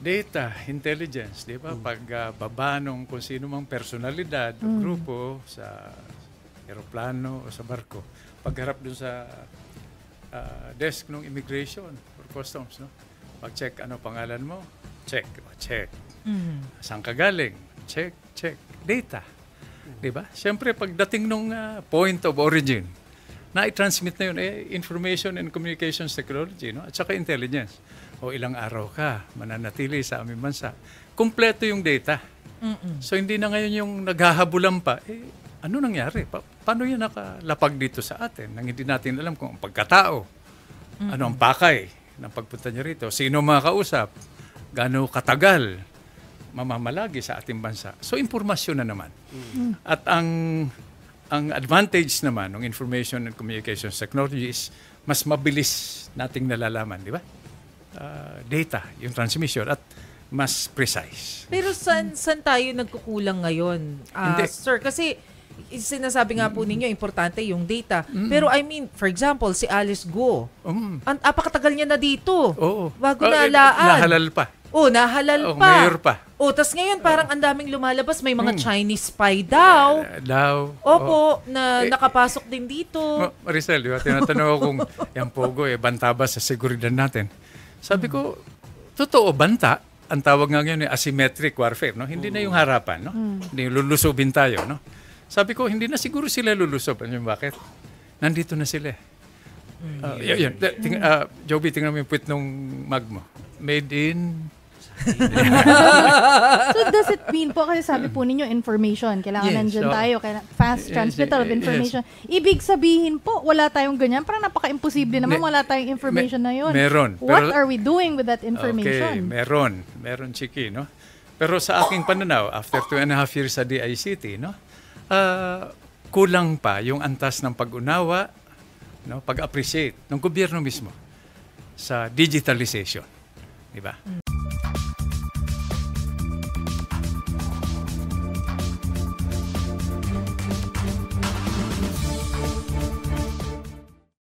Data, intelligence, di ba? Pagbaba nung kung sino mang personalidad o grupo sa eroplano o sa barko, pagharap dun sa desk ng immigration or customs, no? Pag-check, ano pangalan mo? Check. Check. Saan ka galing? Check. Data. Di ba? Siyempre, pagdating nung point of origin, na-transmit na yun, information and communications technology, no? At saka intelligence. O ilang araw ka, mananatili sa aming bansa. Kumpleto yung data. So, hindi na ngayon yung naghahabulan pa. Ano nangyari? Paano yan nakalapag dito sa atin? Nang hindi natin alam kung ang pagkatao, ano ang pakay ng pagpunta niya rito, sino makakausap, gaano katagal mamamalagi sa ating bansa. So, impormasyon na naman. At ang advantage naman ng information and communications technology is mas mabilis nating nalalaman, di ba? Data, yung transmission, at mas precise. Pero saan tayo nagkukulang ngayon, sir? Kasi sinasabi nga po ninyo, importante yung data. Pero I mean, for example, si Alice Go, apakatagal niya na dito. Bago nalaan. Nahalal pa. Nahalal pa. Mayor pa. Tas ngayon parang ang daming lumalabas. May mga Chinese spy daw. Na nakapasok din dito. Maricel, di ba? Tinatanong ako kung yung Pogo, banta ba sa seguridad natin? Sabi ko, totoo, banta. Ang tawag nga ngayon asymmetric warfare, no? Hindi na yung harapan, no? Hindi lulusubin tayo, no? Sabi ko, hindi na siguro sila lulusob. Ano yung bakit? Nandito na sila. Joby, tingnan mo yung puwit nung mag mo. Made in... So does it mean po, kasi sabi po ninyo information, kailangan nandyan tayo, fast transmittal of information. Ibig sabihin po, wala tayong ganyan, parang napaka-imposible naman, wala tayong information na yun. Meron. What are we doing with that information? Okay, meron Chiki, no? Pero sa aking pananaw, after 2.5 years sa DICT, no? Kulang pa yung antas ng pag-unawa, no? Pag-appreciate ng gobyerno mismo sa digitalization, di ba?